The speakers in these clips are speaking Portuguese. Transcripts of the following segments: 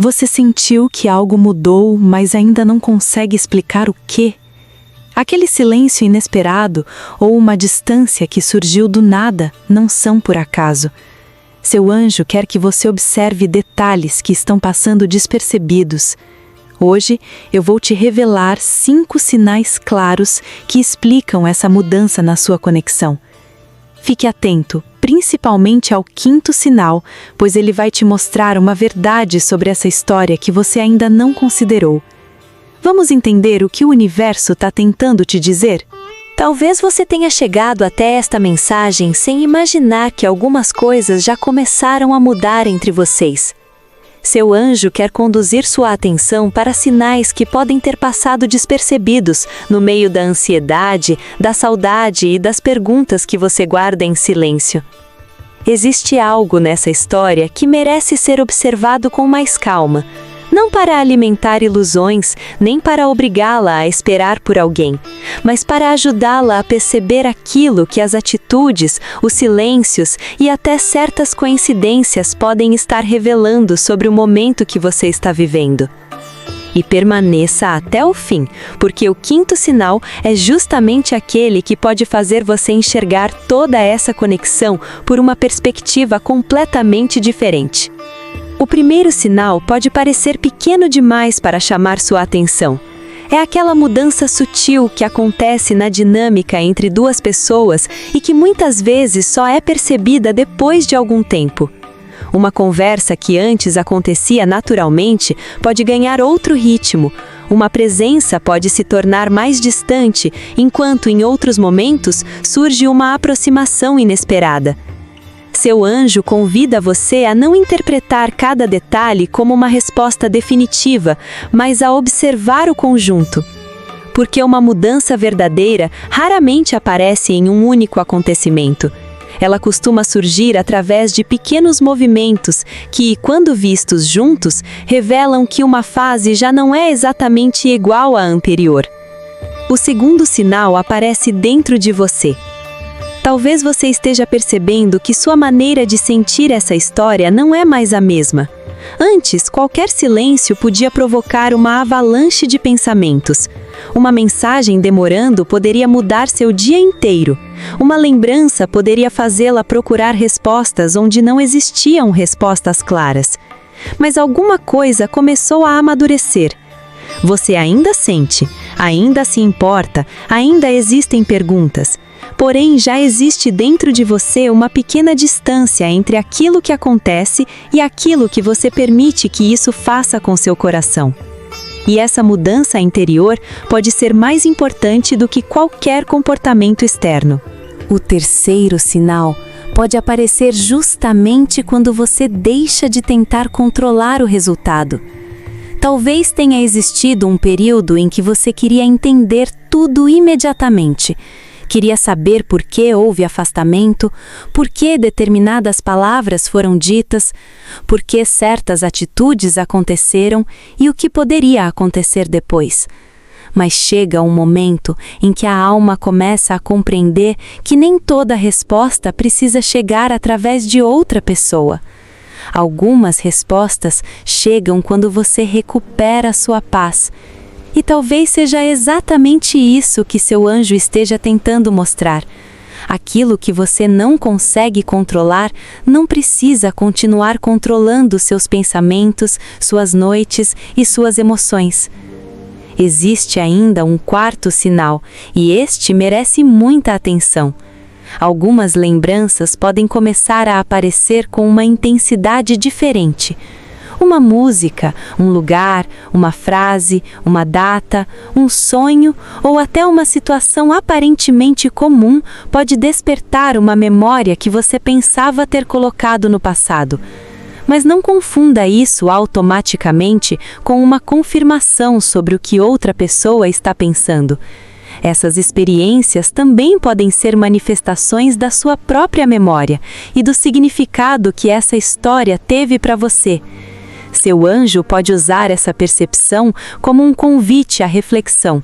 Você sentiu que algo mudou, mas ainda não consegue explicar o quê? Aquele silêncio inesperado ou uma distância que surgiu do nada não são por acaso. Seu anjo quer que você observe detalhes que estão passando despercebidos. Hoje eu vou te revelar 5 sinais claros que explicam essa mudança na sua conexão. Fique atento, principalmente ao 5º sinal, pois ele vai te mostrar uma verdade sobre essa história que você ainda não considerou. Vamos entender o que o universo está tentando te dizer? Talvez você tenha chegado até esta mensagem sem imaginar que algumas coisas já começaram a mudar entre vocês. Seu anjo quer conduzir sua atenção para sinais que podem ter passado despercebidos no meio da ansiedade, da saudade e das perguntas que você guarda em silêncio. Existe algo nessa história que merece ser observado com mais calma, não para alimentar ilusões, nem para obrigá-la a esperar por alguém, mas para ajudá-la a perceber aquilo que as atitudes, os silêncios e até certas coincidências podem estar revelando sobre o momento que você está vivendo. E permaneça até o fim, porque o 5º sinal é justamente aquele que pode fazer você enxergar toda essa conexão por uma perspectiva completamente diferente. O primeiro sinal pode parecer pequeno demais para chamar sua atenção. É aquela mudança sutil que acontece na dinâmica entre 2 pessoas e que muitas vezes só é percebida depois de algum tempo. Uma conversa que antes acontecia naturalmente pode ganhar outro ritmo. Uma presença pode se tornar mais distante, enquanto em outros momentos surge uma aproximação inesperada. Seu anjo convida você a não interpretar cada detalhe como uma resposta definitiva, mas a observar o conjunto. Porque uma mudança verdadeira raramente aparece em um único acontecimento. Ela costuma surgir através de pequenos movimentos que, quando vistos juntos, revelam que uma fase já não é exatamente igual à anterior. O segundo sinal aparece dentro de você. Talvez você esteja percebendo que sua maneira de sentir essa história não é mais a mesma. Antes, qualquer silêncio podia provocar uma avalanche de pensamentos. Uma mensagem demorando poderia mudar seu dia inteiro. Uma lembrança poderia fazê-la procurar respostas onde não existiam respostas claras. Mas alguma coisa começou a amadurecer. Você ainda sente, ainda se importa, ainda existem perguntas. Porém, já existe dentro de você uma pequena distância entre aquilo que acontece e aquilo que você permite que isso faça com seu coração. E essa mudança interior pode ser mais importante do que qualquer comportamento externo. O terceiro sinal pode aparecer justamente quando você deixa de tentar controlar o resultado. Talvez tenha existido um período em que você queria entender tudo imediatamente. Queria saber por que houve afastamento, por que determinadas palavras foram ditas, por que certas atitudes aconteceram e o que poderia acontecer depois. Mas chega um momento em que a alma começa a compreender que nem toda resposta precisa chegar através de outra pessoa. Algumas respostas chegam quando você recupera sua paz. E talvez seja exatamente isso que seu anjo esteja tentando mostrar. Aquilo que você não consegue controlar não precisa continuar controlando seus pensamentos, suas noites e suas emoções. Existe ainda um 4º sinal, e este merece muita atenção. Algumas lembranças podem começar a aparecer com uma intensidade diferente. Uma música, um lugar, uma frase, uma data, um sonho ou até uma situação aparentemente comum pode despertar uma memória que você pensava ter colocado no passado. Mas não confunda isso automaticamente com uma confirmação sobre o que outra pessoa está pensando. Essas experiências também podem ser manifestações da sua própria memória e do significado que essa história teve para você. Seu anjo pode usar essa percepção como um convite à reflexão.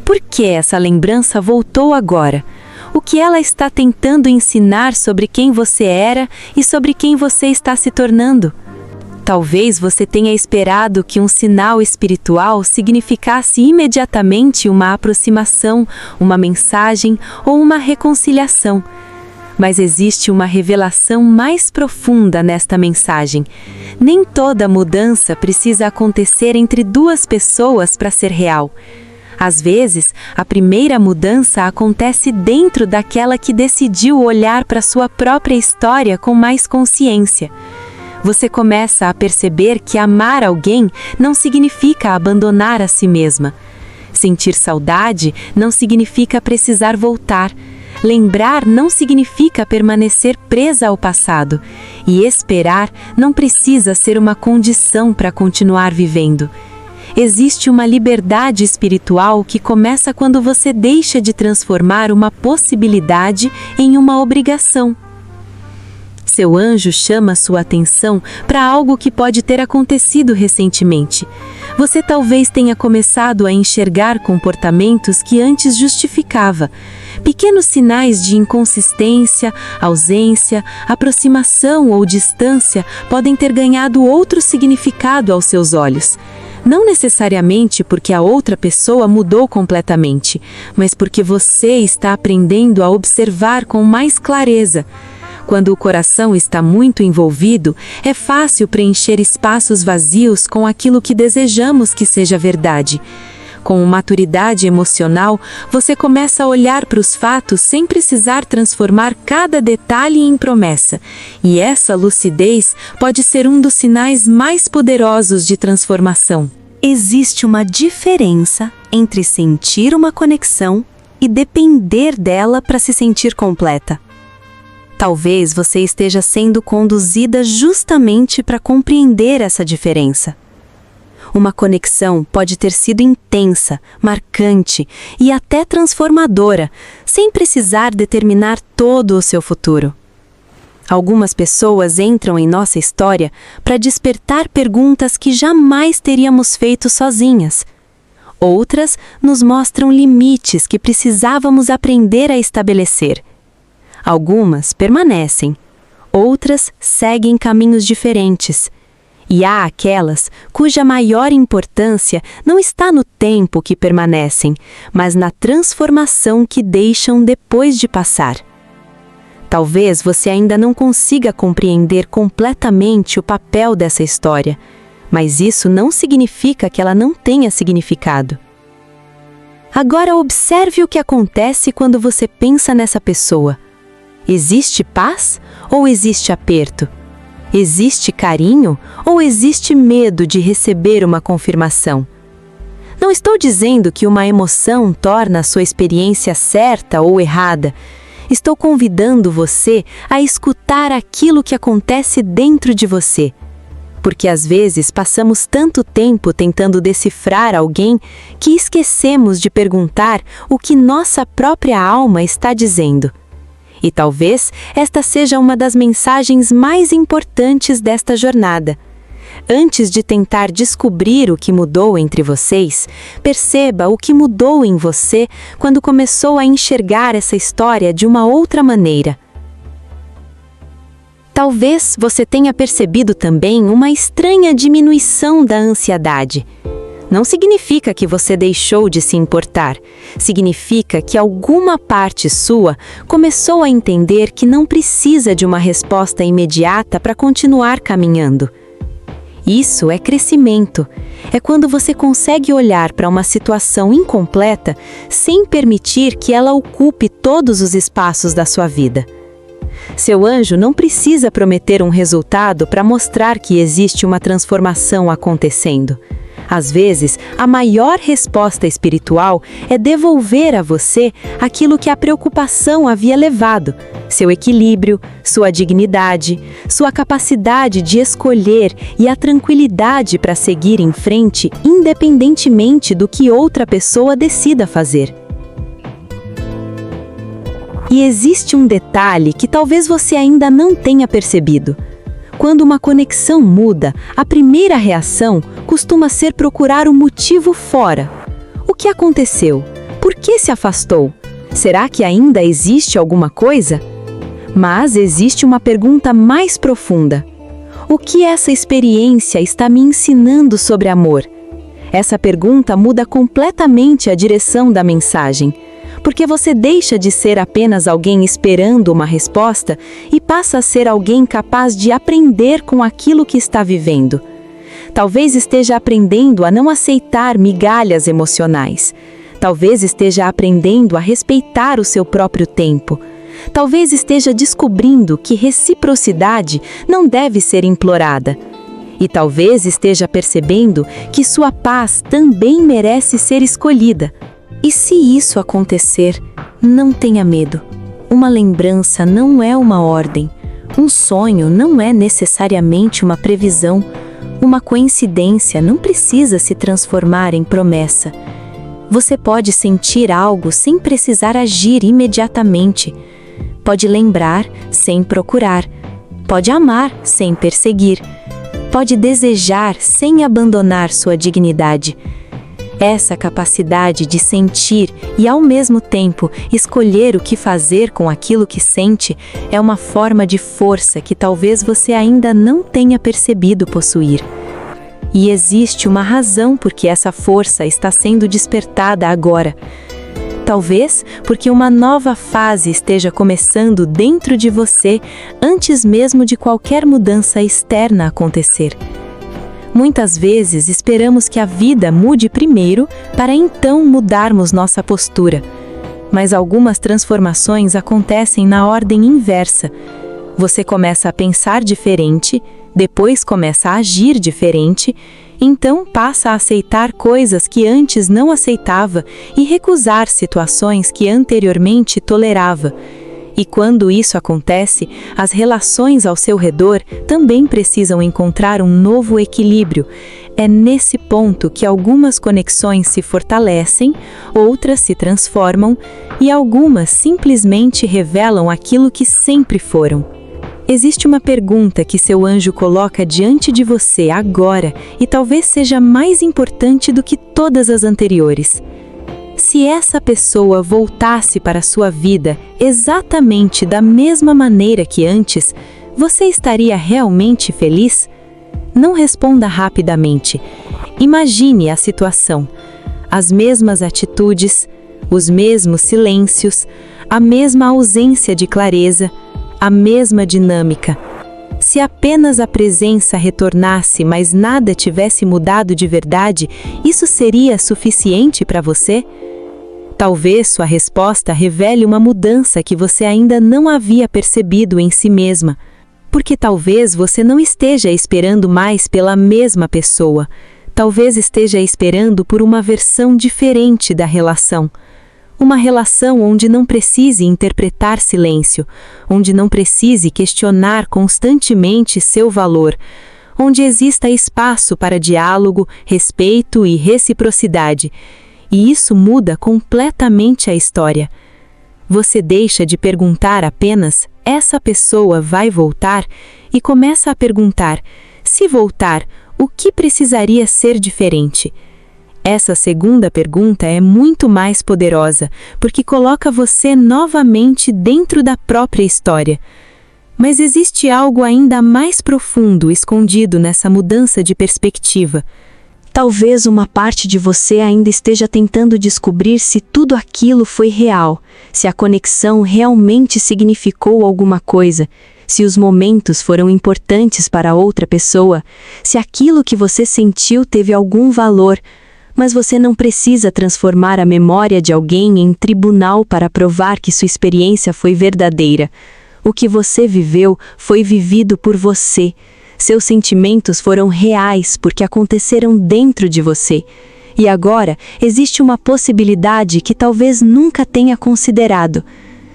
Por que essa lembrança voltou agora? O que ela está tentando ensinar sobre quem você era e sobre quem você está se tornando? Talvez você tenha esperado que um sinal espiritual significasse imediatamente uma aproximação, uma mensagem ou uma reconciliação. Mas existe uma revelação mais profunda nesta mensagem. Nem toda mudança precisa acontecer entre duas pessoas para ser real. Às vezes, a primeira mudança acontece dentro daquela que decidiu olhar para sua própria história com mais consciência. Você começa a perceber que amar alguém não significa abandonar a si mesma. Sentir saudade não significa precisar voltar. Lembrar não significa permanecer presa ao passado. E esperar não precisa ser uma condição para continuar vivendo. Existe uma liberdade espiritual que começa quando você deixa de transformar uma possibilidade em uma obrigação. Seu anjo chama sua atenção para algo que pode ter acontecido recentemente. Você talvez tenha começado a enxergar comportamentos que antes justificava. Pequenos sinais de inconsistência, ausência, aproximação ou distância podem ter ganhado outro significado aos seus olhos. Não necessariamente porque a outra pessoa mudou completamente, mas porque você está aprendendo a observar com mais clareza. Quando o coração está muito envolvido, é fácil preencher espaços vazios com aquilo que desejamos que seja verdade. Com maturidade emocional, você começa a olhar para os fatos sem precisar transformar cada detalhe em promessa. E essa lucidez pode ser um dos sinais mais poderosos de transformação. Existe uma diferença entre sentir uma conexão e depender dela para se sentir completa. Talvez você esteja sendo conduzida justamente para compreender essa diferença. Uma conexão pode ter sido intensa, marcante e até transformadora, sem precisar determinar todo o seu futuro. Algumas pessoas entram em nossa história para despertar perguntas que jamais teríamos feito sozinhas. Outras nos mostram limites que precisávamos aprender a estabelecer. Algumas permanecem, outras seguem caminhos diferentes. E há aquelas cuja maior importância não está no tempo que permanecem, mas na transformação que deixam depois de passar. Talvez você ainda não consiga compreender completamente o papel dessa história, mas isso não significa que ela não tenha significado. Agora observe o que acontece quando você pensa nessa pessoa. Existe paz ou existe aperto? Existe carinho ou existe medo de receber uma confirmação? Não estou dizendo que uma emoção torna a sua experiência certa ou errada. Estou convidando você a escutar aquilo que acontece dentro de você. Porque às vezes passamos tanto tempo tentando decifrar alguém que esquecemos de perguntar o que nossa própria alma está dizendo. E talvez esta seja uma das mensagens mais importantes desta jornada. Antes de tentar descobrir o que mudou entre vocês, perceba o que mudou em você quando começou a enxergar essa história de uma outra maneira. Talvez você tenha percebido também uma estranha diminuição da ansiedade. Não significa que você deixou de se importar. Significa que alguma parte sua começou a entender que não precisa de uma resposta imediata para continuar caminhando. Isso é crescimento. É quando você consegue olhar para uma situação incompleta sem permitir que ela ocupe todos os espaços da sua vida. Seu anjo não precisa prometer um resultado para mostrar que existe uma transformação acontecendo. Às vezes, a maior resposta espiritual é devolver a você aquilo que a preocupação havia levado: seu equilíbrio, sua dignidade, sua capacidade de escolher e a tranquilidade para seguir em frente, independentemente do que outra pessoa decida fazer. E existe um detalhe que talvez você ainda não tenha percebido. Quando uma conexão muda, a primeira reação costuma ser procurar o motivo fora. O que aconteceu? Por que se afastou? Será que ainda existe alguma coisa? Mas existe uma pergunta mais profunda. O que essa experiência está me ensinando sobre amor? Essa pergunta muda completamente a direção da mensagem, porque você deixa de ser apenas alguém esperando uma resposta e passa a ser alguém capaz de aprender com aquilo que está vivendo. Talvez esteja aprendendo a não aceitar migalhas emocionais. Talvez esteja aprendendo a respeitar o seu próprio tempo. Talvez esteja descobrindo que reciprocidade não deve ser implorada. E talvez esteja percebendo que sua paz também merece ser escolhida. E se isso acontecer, não tenha medo. Uma lembrança não é uma ordem. Um sonho não é necessariamente uma previsão. Uma coincidência não precisa se transformar em promessa. Você pode sentir algo sem precisar agir imediatamente. Pode lembrar sem procurar. Pode amar sem perseguir. Pode desejar sem abandonar sua dignidade. Essa capacidade de sentir e, ao mesmo tempo, escolher o que fazer com aquilo que sente é uma forma de força que talvez você ainda não tenha percebido possuir. E existe uma razão por que essa força está sendo despertada agora. Talvez porque uma nova fase esteja começando dentro de você antes mesmo de qualquer mudança externa acontecer. Muitas vezes esperamos que a vida mude primeiro para então mudarmos nossa postura. Mas algumas transformações acontecem na ordem inversa. Você começa a pensar diferente, depois começa a agir diferente, então passa a aceitar coisas que antes não aceitava e recusar situações que anteriormente tolerava. E quando isso acontece, as relações ao seu redor também precisam encontrar um novo equilíbrio. É nesse ponto que algumas conexões se fortalecem, outras se transformam e algumas simplesmente revelam aquilo que sempre foram. Existe uma pergunta que seu anjo coloca diante de você agora e talvez seja mais importante do que todas as anteriores. Se essa pessoa voltasse para a sua vida exatamente da mesma maneira que antes, você estaria realmente feliz? Não responda rapidamente. Imagine a situação. As mesmas atitudes, os mesmos silêncios, a mesma ausência de clareza, a mesma dinâmica. Se apenas a presença retornasse, mas nada tivesse mudado de verdade, isso seria suficiente para você? Talvez sua resposta revele uma mudança que você ainda não havia percebido em si mesma, porque talvez você não esteja esperando mais pela mesma pessoa, talvez esteja esperando por uma versão diferente da relação. Uma relação onde não precise interpretar silêncio, onde não precise questionar constantemente seu valor, onde exista espaço para diálogo, respeito e reciprocidade. E isso muda completamente a história. Você deixa de perguntar apenas, essa pessoa vai voltar? E começa a perguntar, se voltar, o que precisaria ser diferente? Essa segunda pergunta é muito mais poderosa, porque coloca você novamente dentro da própria história. Mas existe algo ainda mais profundo escondido nessa mudança de perspectiva. Talvez uma parte de você ainda esteja tentando descobrir se tudo aquilo foi real, se a conexão realmente significou alguma coisa, se os momentos foram importantes para outra pessoa, se aquilo que você sentiu teve algum valor. Mas você não precisa transformar a memória de alguém em tribunal para provar que sua experiência foi verdadeira. O que você viveu foi vivido por você. Seus sentimentos foram reais porque aconteceram dentro de você. E agora existe uma possibilidade que talvez nunca tenha considerado.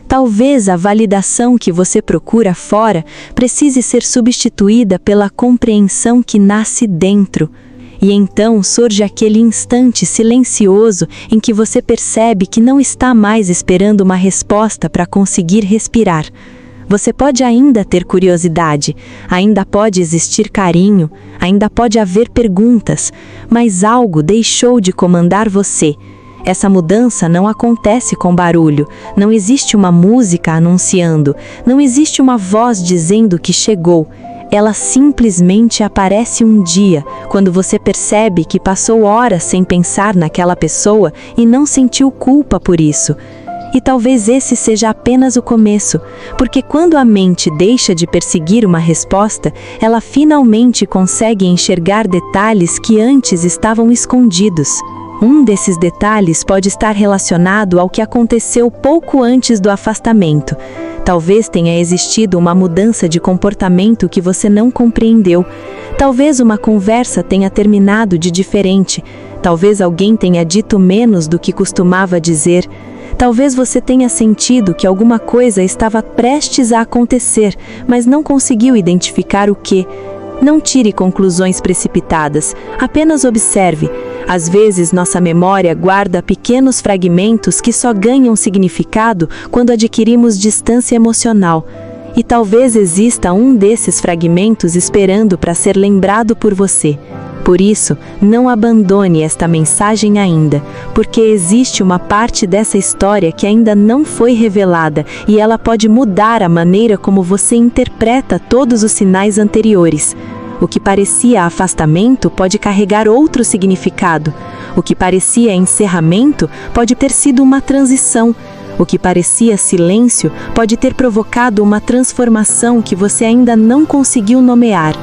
Talvez a validação que você procura fora precise ser substituída pela compreensão que nasce dentro. E então surge aquele instante silencioso em que você percebe que não está mais esperando uma resposta para conseguir respirar. Você pode ainda ter curiosidade, ainda pode existir carinho, ainda pode haver perguntas, mas algo deixou de comandar você. Essa mudança não acontece com barulho, não existe uma música anunciando, não existe uma voz dizendo que chegou. Ela simplesmente aparece um dia, quando você percebe que passou horas sem pensar naquela pessoa e não sentiu culpa por isso. E talvez esse seja apenas o começo, porque quando a mente deixa de perseguir uma resposta, ela finalmente consegue enxergar detalhes que antes estavam escondidos. Um desses detalhes pode estar relacionado ao que aconteceu pouco antes do afastamento. Talvez tenha existido uma mudança de comportamento que você não compreendeu. Talvez uma conversa tenha terminado de diferente. Talvez alguém tenha dito menos do que costumava dizer. Talvez você tenha sentido que alguma coisa estava prestes a acontecer, mas não conseguiu identificar o que. Não tire conclusões precipitadas, apenas observe. Às vezes, nossa memória guarda pequenos fragmentos que só ganham significado quando adquirimos distância emocional. E talvez exista um desses fragmentos esperando para ser lembrado por você. Por isso, não abandone esta mensagem ainda, porque existe uma parte dessa história que ainda não foi revelada e ela pode mudar a maneira como você interpreta todos os sinais anteriores. O que parecia afastamento pode carregar outro significado. O que parecia encerramento pode ter sido uma transição. O que parecia silêncio pode ter provocado uma transformação que você ainda não conseguiu nomear.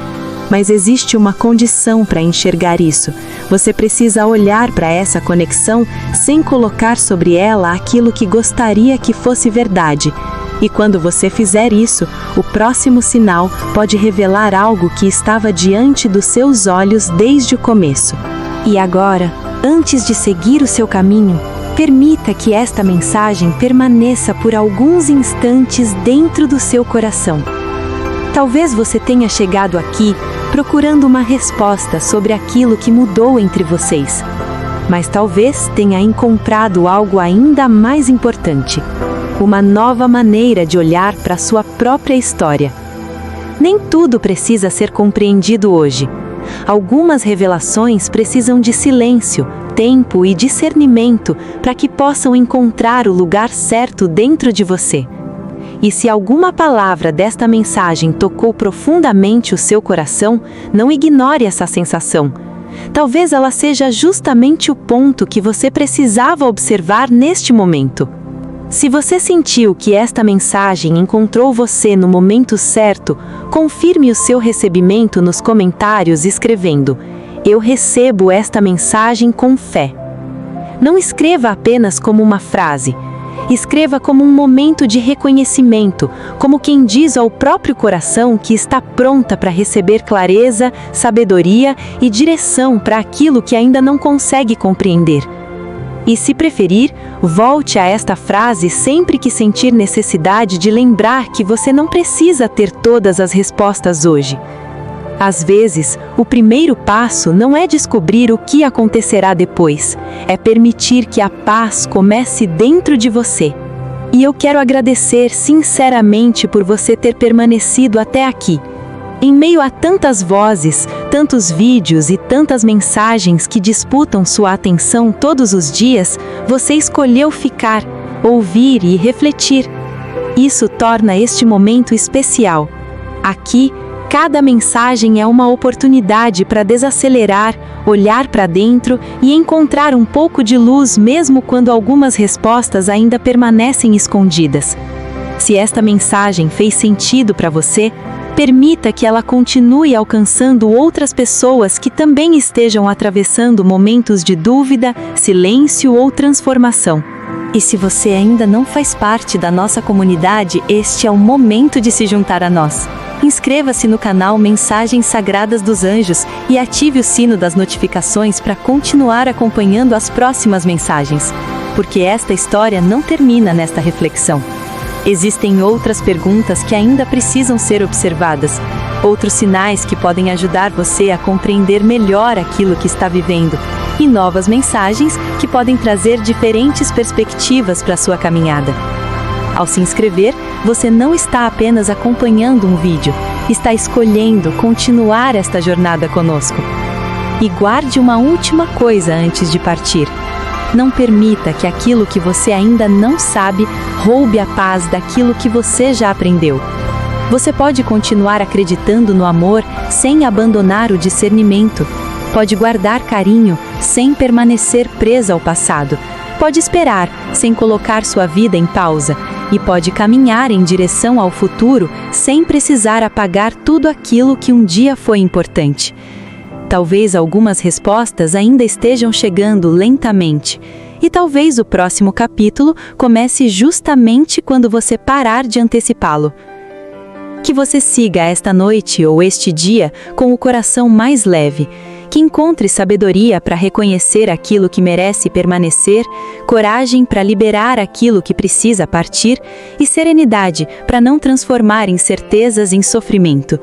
Mas existe uma condição para enxergar isso. Você precisa olhar para essa conexão sem colocar sobre ela aquilo que gostaria que fosse verdade. E quando você fizer isso, o próximo sinal pode revelar algo que estava diante dos seus olhos desde o começo. E agora, antes de seguir o seu caminho, permita que esta mensagem permaneça por alguns instantes dentro do seu coração. Talvez você tenha chegado aqui procurando uma resposta sobre aquilo que mudou entre vocês. Mas talvez tenha encontrado algo ainda mais importante: uma nova maneira de olhar para a sua própria história. Nem tudo precisa ser compreendido hoje. Algumas revelações precisam de silêncio, tempo e discernimento para que possam encontrar o lugar certo dentro de você. E se alguma palavra desta mensagem tocou profundamente o seu coração, não ignore essa sensação. Talvez ela seja justamente o ponto que você precisava observar neste momento. Se você sentiu que esta mensagem encontrou você no momento certo, confirme o seu recebimento nos comentários escrevendo: "Eu recebo esta mensagem com fé". Não escreva apenas como uma frase. Escreva como um momento de reconhecimento, como quem diz ao próprio coração que está pronta para receber clareza, sabedoria e direção para aquilo que ainda não consegue compreender. E se preferir, volte a esta frase sempre que sentir necessidade de lembrar que você não precisa ter todas as respostas hoje. Às vezes, o primeiro passo não é descobrir o que acontecerá depois, é permitir que a paz comece dentro de você. E eu quero agradecer sinceramente por você ter permanecido até aqui. Em meio a tantas vozes, tantos vídeos e tantas mensagens que disputam sua atenção todos os dias, você escolheu ficar, ouvir e refletir. Isso torna este momento especial. Aqui, cada mensagem é uma oportunidade para desacelerar, olhar para dentro e encontrar um pouco de luz mesmo quando algumas respostas ainda permanecem escondidas. Se esta mensagem fez sentido para você, permita que ela continue alcançando outras pessoas que também estejam atravessando momentos de dúvida, silêncio ou transformação. E se você ainda não faz parte da nossa comunidade, este é o momento de se juntar a nós. Inscreva-se no canal Mensagens Sagradas dos Anjos e ative o sino das notificações para continuar acompanhando as próximas mensagens. Porque esta história não termina nesta reflexão. Existem outras perguntas que ainda precisam ser observadas, outros sinais que podem ajudar você a compreender melhor aquilo que está vivendo, e novas mensagens que podem trazer diferentes perspectivas para a sua caminhada. Ao se inscrever, você não está apenas acompanhando um vídeo, está escolhendo continuar esta jornada conosco. E guarde uma última coisa antes de partir. Não permita que aquilo que você ainda não sabe roube a paz daquilo que você já aprendeu. Você pode continuar acreditando no amor sem abandonar o discernimento. Pode guardar carinho sem permanecer presa ao passado. Pode esperar sem colocar sua vida em pausa. E pode caminhar em direção ao futuro sem precisar apagar tudo aquilo que um dia foi importante. Talvez algumas respostas ainda estejam chegando lentamente. E talvez o próximo capítulo comece justamente quando você parar de antecipá-lo. Que você siga esta noite ou este dia com o coração mais leve. Que encontre sabedoria para reconhecer aquilo que merece permanecer, coragem para liberar aquilo que precisa partir e serenidade para não transformar incertezas em sofrimento.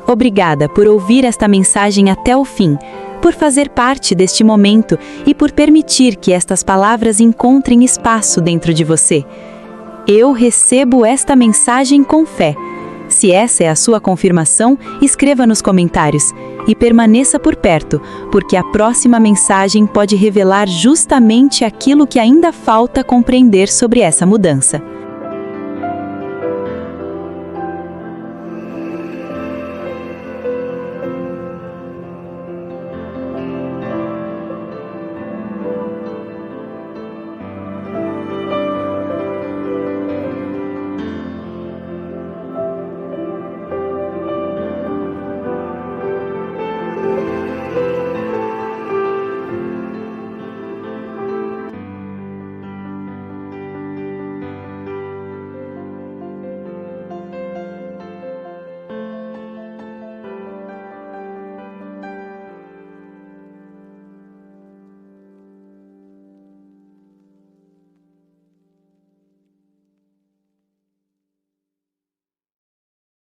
Obrigada por ouvir esta mensagem até o fim, por fazer parte deste momento e por permitir que estas palavras encontrem espaço dentro de você. Eu recebo esta mensagem com fé. Se essa é a sua confirmação, escreva nos comentários e permaneça por perto, porque a próxima mensagem pode revelar justamente aquilo que ainda falta compreender sobre essa mudança.